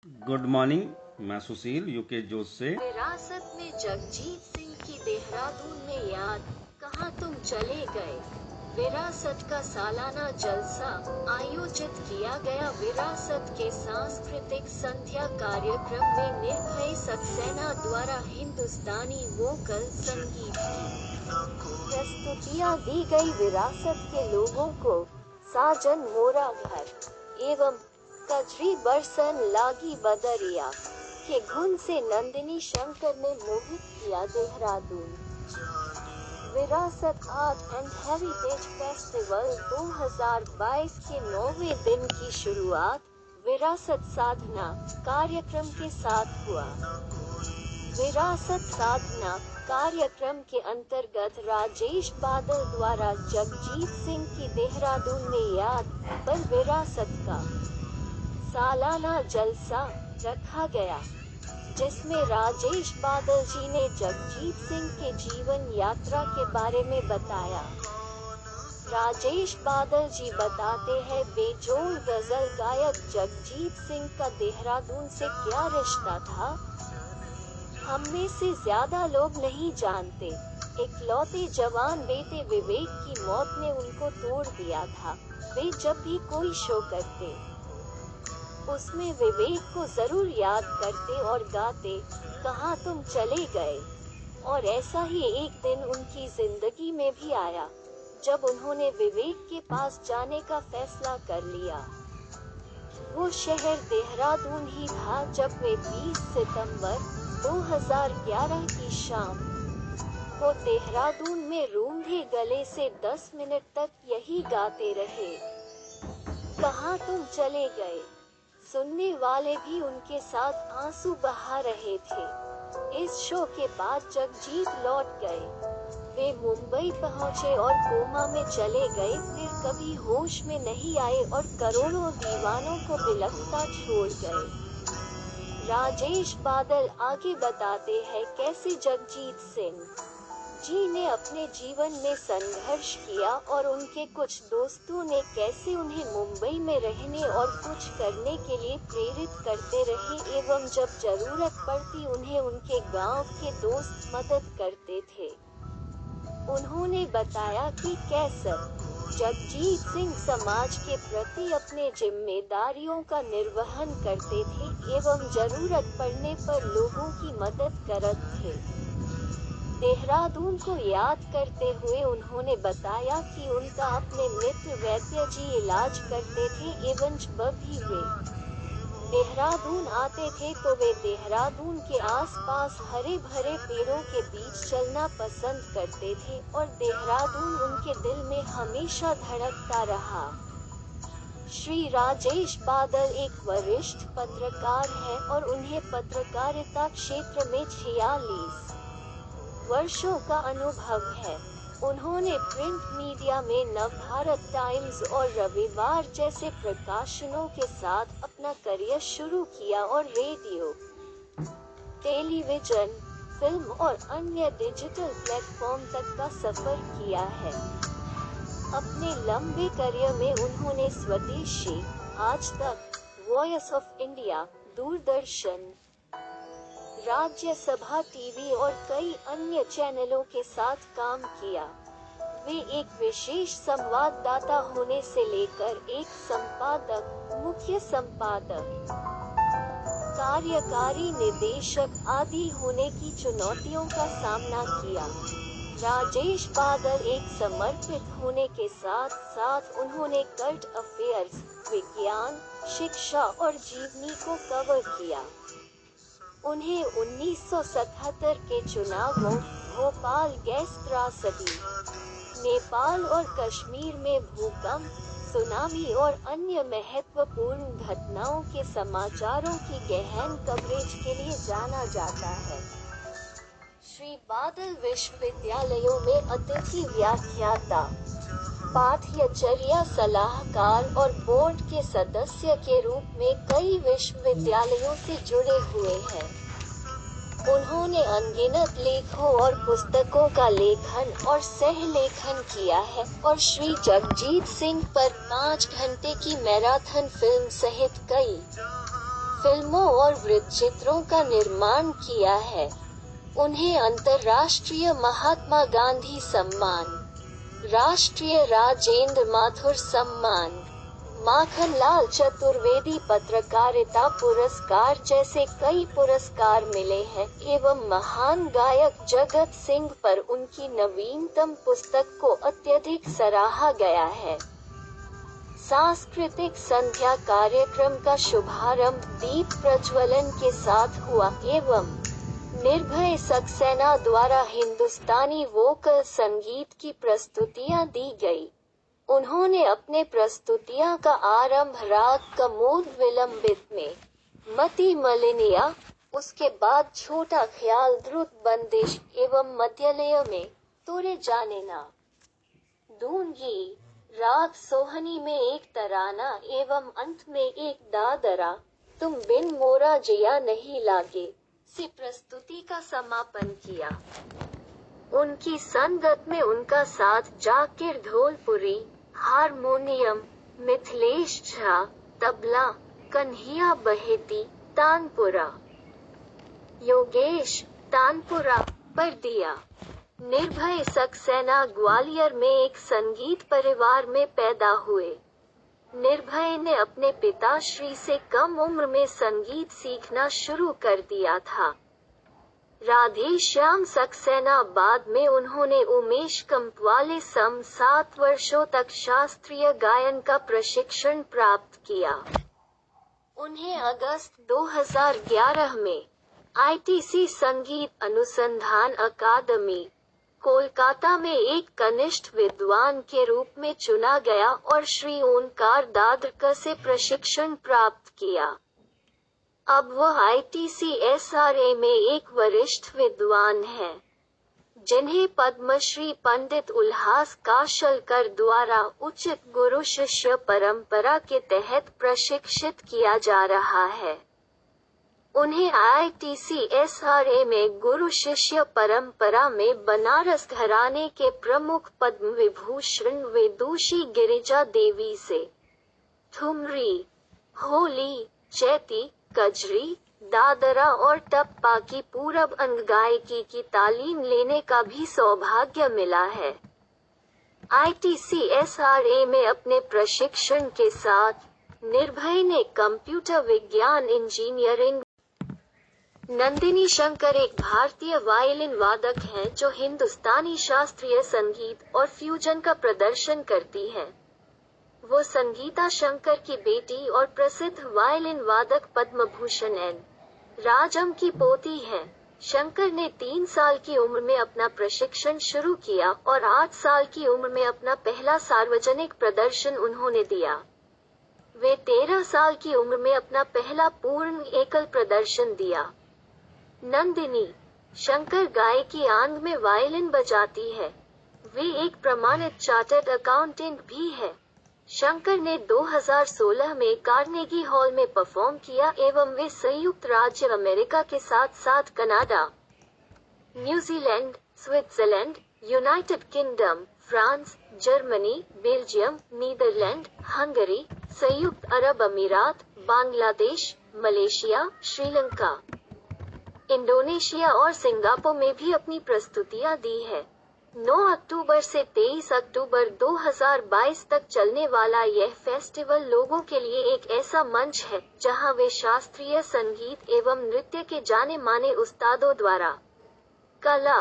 Good morning. मैं सुशील UK जोश से। विरासत में जगजीत सिंह की देहरादून में याद, कहाँ तुम चले गए। विरासत का सालाना जलसा आयोजित किया गया। विरासत के सांस्कृतिक संध्या कार्यक्रम में निर्भय सक्सेना द्वारा हिंदुस्तानी वोकल संगीत की प्रस्तुतियां दी गई। विरासत के लोगों को साजन मोरा घर एवं कजरी बरसन लागी बदरिया के धुन से नंदिनी शंकर ने मोहित किया। देहरादून विरासत आर्ट एंड हेरिटेज फेस्टिवल 2022 के 9वें दिन की शुरुआत विरासत साधना कार्यक्रम के साथ हुआ। विरासत साधना कार्यक्रम के अंतर्गत राजेश बादल द्वारा जगजीत सिंह की देहरादून में याद पर विरासत का सालाना जलसा रखा गया, जिसमें राजेश बादल जी ने जगजीत सिंह के जीवन यात्रा के बारे में बताया। राजेश बादल जी बताते हैं, बेजोड़ गजल गायक जगजीत सिंह का देहरादून से क्या रिश्ता था, हम में से ज्यादा लोग नहीं जानते। इकलौते जवान बेटे विवेक की मौत ने उनको तोड़ दिया था। वे जब भी कोई शो करते, उसमें विवेक को जरूर याद करते और गाते, कहाँ तुम चले गए। और ऐसा ही एक दिन उनकी जिंदगी में भी आया, जब उन्होंने विवेक के पास जाने का फैसला कर लिया। वो शहर देहरादून ही था, जब वे 20 सितंबर 2011 की शाम को देहरादून में रूंधे गले से 10 मिनट तक यही गाते रहे, कहाँ तुम चले गए। सुनने वाले भी उनके साथ आंसू बहा रहे थे। इस शो के बाद जगजीत लौट गए। वे मुंबई पहुंचे और कोमा में चले गए, फिर कभी होश में नहीं आए और करोड़ों दीवानों को बिलखता छोड़ गए। राजेश बादल आगे बताते हैं, कैसे जगजीत सिंह जी ने अपने जीवन में संघर्ष किया और उनके कुछ दोस्तों ने कैसे उन्हें मुंबई में रहने और कुछ करने के लिए प्रेरित करते रहे एवं जब जरूरत पड़ती उन्हें उनके गांव के दोस्त मदद करते थे। उन्होंने बताया कि कैसे जगजीत सिंह समाज के प्रति अपने जिम्मेदारियों का निर्वहन करते थे एवं जरूरत पड़ने पर लोगों की मदद करते थे। देहरादून को याद करते हुए उन्होंने बताया कि उनका अपने मित्र वैद्य जी इलाज करते थे एवं जब भी वे देहरादून आते थे तो वे देहरादून के आसपास हरे भरे पेड़ों के बीच चलना पसंद करते थे और देहरादून उनके दिल में हमेशा धड़कता रहा। श्री राजेश बादल एक वरिष्ठ पत्रकार हैं और उन्हें पत्रकारिता क्षेत्र में 46 वर्षों का अनुभव है। उन्होंने प्रिंट मीडिया में नवभारत टाइम्स और रविवार जैसे प्रकाशनों के साथ अपना करियर शुरू किया और रेडियो, टेलीविजन, फिल्म और अन्य डिजिटल प्लेटफॉर्म तक का सफर किया है। अपने लंबे करियर में उन्होंने स्वदेशी, आज तक, voice of India, Doordarshan, Rajya Sabha TV और कई अन्य चैनलों के साथ काम किया। वे एक विशेष संवाददाता होने से लेकर एक संपादक, मुख्य संपादक, कार्यकारी निदेशक आदि होने की चुनौतियों का सामना किया। राजेश बादल एक समर्पित होने के साथ साथ उन्होंने करंट अफेयर्स, विज्ञान, शिक्षा और जीवनी को कवर किया। उन्हें 1977 के चुनावों, भोपाल गैस त्रासदी, नेपाल और कश्मीर में भूकंप, सुनामी और अन्य महत्वपूर्ण घटनाओं के समाचारों की गहन कवरेज के लिए जाना जाता है। श्री बादल विश्वविद्यालयों में अतिथि व्याख्याता, पाठ्यचर्या सलाहकार और बोर्ड के सदस्य के रूप में कई विश्वविद्यालयों से जुड़े हुए हैं। उन्होंने अनगिनत लेखों और पुस्तकों का लेखन और सह-लेखन किया है और श्री जगजीत सिंह पर 5 घंटे की मैराथन फिल्म सहित कई फिल्मों और वृत्तचित्रों का निर्माण किया है। उन्हें अंतर्राष्ट्रीय महात्मा गांधी सम्मान, राष्ट्रीय राजेंद्र माथुर सम्मान, माखनलाल चतुर्वेदी पत्रकारिता पुरस्कार जैसे कई पुरस्कार मिले हैं एवं महान गायक जगत सिंह पर उनकी नवीनतम पुस्तक को अत्यधिक सराहा गया है। सांस्कृतिक संध्या कार्यक्रम का शुभारंभ दीप प्रज्वलन के साथ हुआ एवं निर्भय सक्सेना द्वारा हिंदुस्तानी वोकल संगीत की प्रस्तुतियां दी गई। उन्होंने अपने प्रस्तुतियां का आरंभ राग कमोद विलंबित में मति मलिनिया, उसके बाद छोटा ख्याल द्रुत बंदिश एवं मध्यलय में तोरे जाने ना दूंगी, राग सोहनी में एक तराना एवं अंत में एक दादरा, तुम बिन मोरा जिया नहीं लागे से प्रस्तुति का समापन किया। उनकी संगत में उनका साथ जाकिर ढोलपुरी, हारमोनियम, मिथिलेश झा, तबला, कन्हैया बहेती, तानपुरा, योगेश, तानपुरा पर दिया। निर्भय सक्सेना ग्वालियर में एक संगीत परिवार में पैदा हुए। निर्भय ने अपने पिताश्री से कम उम्र में संगीत सीखना शुरू कर दिया था। राधे श्याम सक्सेना बाद में उन्होंने उमेश कंपवाले सम 7 वर्षों तक शास्त्रीय गायन का प्रशिक्षण प्राप्त किया। उन्हें अगस्त 2011 में आईटीसी संगीत अनुसंधान अकादमी, कोलकाता में एक कनिष्ठ विद्वान के रूप में चुना गया और श्री ओंकार दादरकर से प्रशिक्षण प्राप्त किया। अब वह ITCSRA में एक वरिष्ठ विद्वान हैं, जिन्हें पद्मश्री पंडित उल्हास काशलकर द्वारा उचित गुरु शिष्य परंपरा के तहत प्रशिक्षित किया जा रहा है। उन्हें ITCSRA में गुरु शिष्य परंपरा में बनारस घराने के प्रमुख पद्म विभूषण विदुषी गिरिजा देवी से ठुमरी, होली, चैती, कजरी, दादरा और टप्पा की पूरब अंग गायकी की तालीम लेने का भी सौभाग्य मिला है। ITCSRA में अपने प्रशिक्षण के साथ निर्भय ने कंप्यूटर विज्ञान इंजीनियरिंग। नंदिनी शंकर एक भारतीय वायलिन वादक हैं जो हिंदुस्तानी शास्त्रीय संगीत और फ्यूजन का प्रदर्शन करती हैं। वो संगीता शंकर की बेटी और प्रसिद्ध वायलिन वादक पद्म भूषण एन. राजम की पोती हैं। शंकर ने 3 साल की उम्र में अपना प्रशिक्षण शुरू किया और 8 साल की उम्र में अपना पहला सार्वजनिक प्रदर्शन उन्होंने दिया। वे 13 साल की उम्र में अपना पहला पूर्ण एकल प्रदर्शन दिया। नंदिनी शंकर गायकी आंग में वायलिन बजाती है। वे एक प्रमाणित चार्टर्ड अकाउंटेंट भी है। शंकर ने 2016 में कार्नेगी हॉल में परफॉर्म किया एवं वे संयुक्त राज्य अमेरिका के साथ साथ Canada, New Zealand, Switzerland, United kingdom, France, Germany, Belgium, Netherlands, Hungary, संयुक्त अरब अमीरात, बांग्लादेश, मलेशिया, श्रीलंका, इंडोनेशिया और सिंगापुर में भी अपनी प्रस्तुतियां दी है। 9 अक्टूबर से 23 अक्टूबर 2022 तक चलने वाला यह फेस्टिवल लोगों के लिए एक ऐसा मंच है जहां वे शास्त्रीय संगीत एवं नृत्य के जाने माने उस्तादों द्वारा कला,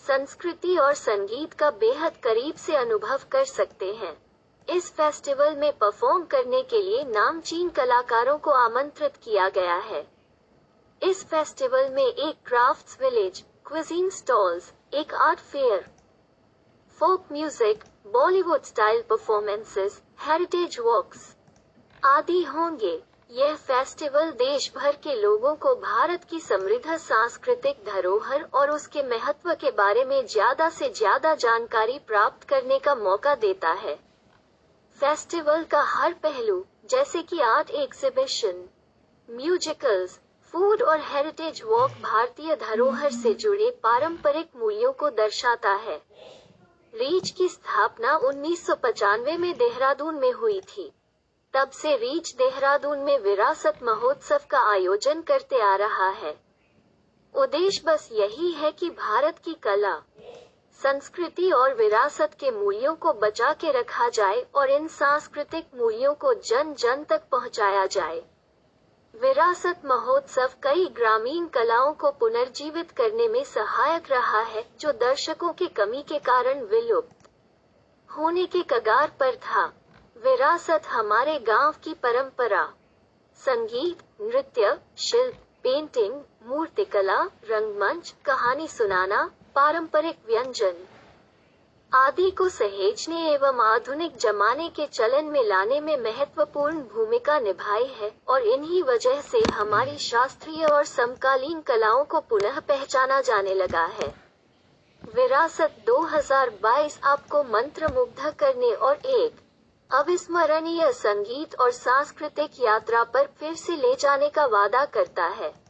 संस्कृति और संगीत का बेहद करीब से अनुभव कर सकते हैं। इस फेस्टिवल में परफॉर्म करने के लिए नामचीन कलाकारों को आमंत्रित किया गया है। इस फेस्टिवल में एक क्राफ्ट्स विलेज, क्विजीन स्टॉल्स, एक art fair, folk music, Bollywood style performances, heritage walks आदि होंगे। यह फेस्टिवल देश भर के लोगों को भारत की समृद्ध सांस्कृतिक धरोहर और उसके महत्व के बारे में ज्यादा से ज्यादा जानकारी प्राप्त करने का मौका देता है। फेस्टिवल का हर पहलू, जैसे कि आर्ट एग्जीबिशन, म्यूजिकल्स, फूड और हेरिटेज वॉक भारतीय धरोहर से जुड़े पारंपरिक मूल्यों को दर्शाता है। रीच की स्थापना 1995 में देहरादून में हुई थी। तब से रीच देहरादून में विरासत महोत्सव का आयोजन करते आ रहा है। उद्देश्य बस यही है कि भारत की कला, संस्कृति और विरासत के मूल्यों को बचा के रखा जाए और इन सांस्कृतिक मूल्यों को जन जन तक पहुंचाया जाए। विरासत महोत्सव कई ग्रामीण कलाओं को पुनर्जीवित करने में सहायक रहा है, जो दर्शकों की कमी के कारण विलुप्त होने के कगार पर था। विरासत हमारे गांव की परंपरा, संगीत, नृत्य, शिल्प, पेंटिंग, मूर्तिकला, रंगमंच, कहानी सुनाना, पारंपरिक व्यंजन आदि को सहेजने एवं आधुनिक जमाने के चलन में लाने में महत्वपूर्ण भूमिका निभाई है और इन्हीं वजह से हमारी शास्त्रीय और समकालीन कलाओं को पुनः पहचाना जाने लगा है। विरासत 2022 आपको मंत्रमुग्ध करने और एक अविस्मरणीय संगीत और सांस्कृतिक यात्रा पर फिर से ले जाने का वादा करता है।